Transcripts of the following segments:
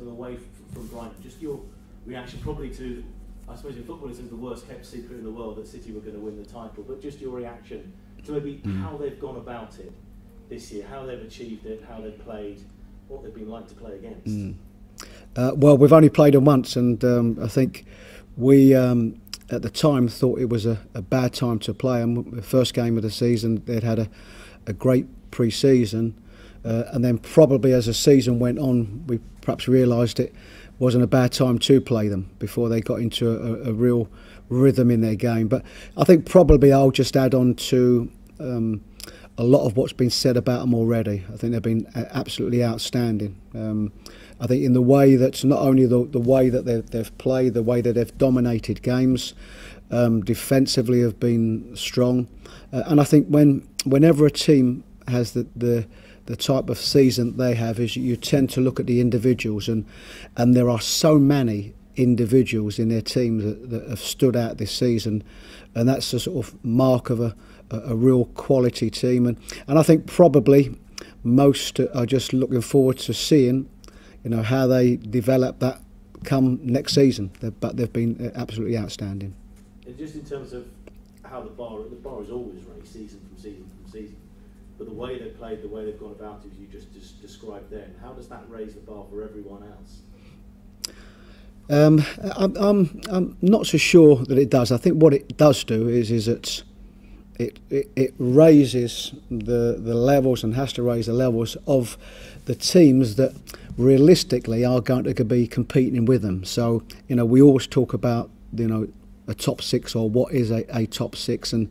Away from Brighton, just your reaction probably to, I suppose in football it's the worst kept secret in the world that City were going to win the title, but just your reaction to maybe how they've gone about it this year, how they've achieved it, how they've played, what they've been like to play against. Well, we've only played them once, and I think we at the time thought it was a bad time to play them. The first game of the season, they'd had a great pre-season, and then probably as the season went on, we perhaps realised it wasn't a bad time to play them before they got into a real rhythm in their game. But I think probably I'll just add on to a lot of what's been said about them already. I think they've been absolutely outstanding. I think in the way that not only the way that they've played, the way that they've dominated games, defensively have been strong, and I think whenever a team has the type of season they have, is you tend to look at the individuals, and there are so many individuals in their teams that have stood out this season, and that's a sort of mark of a real quality team, and I think probably most are just looking forward to seeing, you know, how they develop that come next season. But they've been absolutely outstanding. And just in terms of how the bar is always raised season from season from season. But the way they've played, the way they've gone about it, as you just described then, how does that raise the bar for everyone else? I'm not so sure that it does. I think what it does do is that it raises the levels, and has to raise the levels of the teams that realistically are going to be competing with them. So, you know, we always talk about, you know, a top six, or what is a top six, and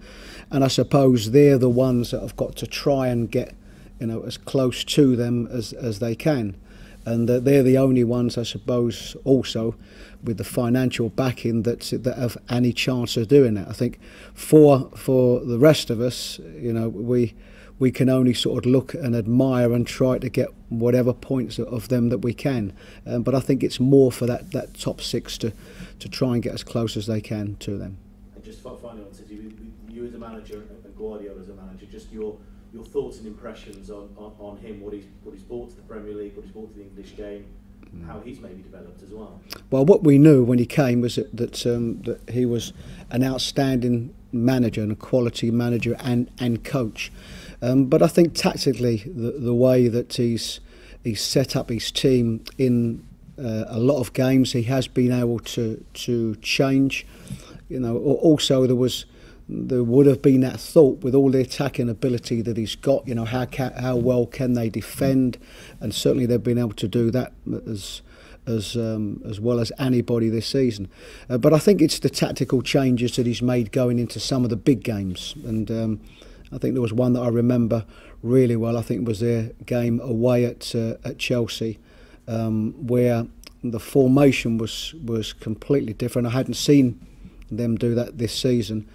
I suppose they're the ones that have got to try and get, you know, as close to them as they can, and they're the only ones, I suppose, also with the financial backing that have any chance of doing that. I think for the rest of us, you know, we can only sort of look and admire and try to get whatever points of them that we can, but I think it's more for that top six to try and get as close as they can to them. And just finally on City, you as a manager and Guardiola as a manager, just your thoughts and impressions on him, what he's brought to the Premier League, what he's brought to the English game, how he's maybe developed as well. Well, what we knew when he came was that he was an outstanding manager and a quality manager and coach. But I think tactically, the way that he's set up his team in a lot of games, he has been able to change. You know, also there would have been that thought with all the attacking ability that he's got. You know, how well can they defend, and certainly they've been able to do that as well as anybody this season. But I think it's the tactical changes that he's made going into some of the big games, and I think there was one that I remember really well. I think it was their game away at Chelsea, where the formation was completely different. I hadn't seen them do that this season,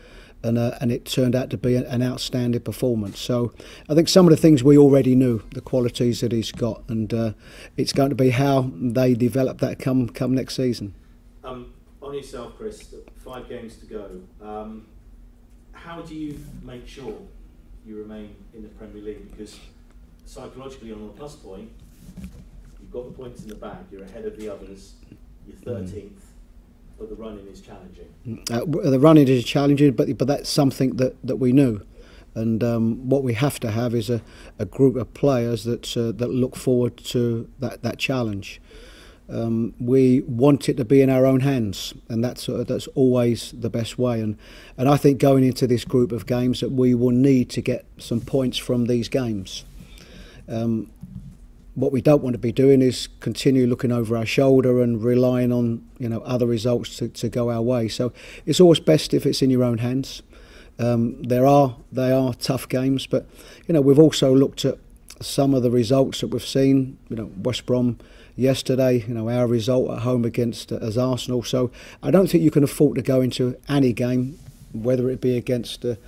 and it turned out to be an outstanding performance. So I think some of the things we already knew, the qualities that he's got, and it's going to be how they develop that come next season. On yourself, Chris, 5 games to go. How do you make sure you remain in the Premier League? Because psychologically, on the plus point, you've got the points in the bag, you're ahead of the others, you're 13th, but the running is challenging. The running is challenging, but that's something that we knew, and what we have to have is a group of players that look forward to that challenge. We want it to be in our own hands, and that's always the best way. And I think going into this group of games that we will need to get some points from these games. What we don't want to be doing is continue looking over our shoulder and relying on, you know, other results to go our way. So it's always best if it's in your own hands. They are tough games, but you know, we've also looked at some of the results that we've seen. You know, West Brom yesterday, you know, our result at home against as Arsenal. So I don't think you can afford to go into any game, whether it be against any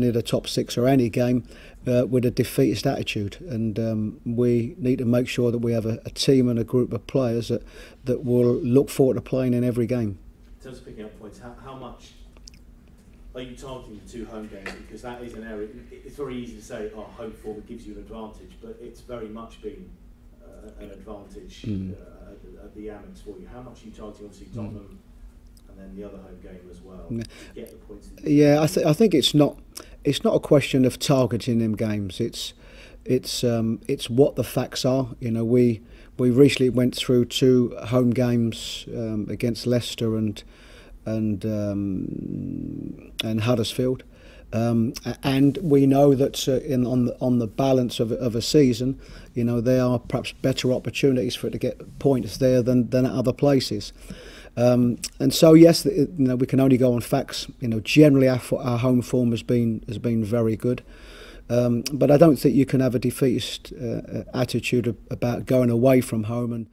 of the top 6 or any game, with a defeatist attitude. And we need to make sure that we have a team and a group of players that will look forward to playing in every game. In terms of picking up points, how much are you targeting the 2 home games? Because that is an area, it's very easy to say, oh, home form gives you an advantage, but it's very much been an advantage at the Amex for you. How much are you targeting, obviously, Tottenham and then the other home game as well, to get the points? Yeah, I think it's not a question of targeting them games. It's what the facts are. You know, we recently went through 2 home games against Leicester and Huddersfield. And we know that on the balance of a season, you know, there are perhaps better opportunities for it to get points there than at other places. And so yes, you know, we can only go on facts. You know, generally our home form has been very good, but I don't think you can have a defeatist attitude about going away from home and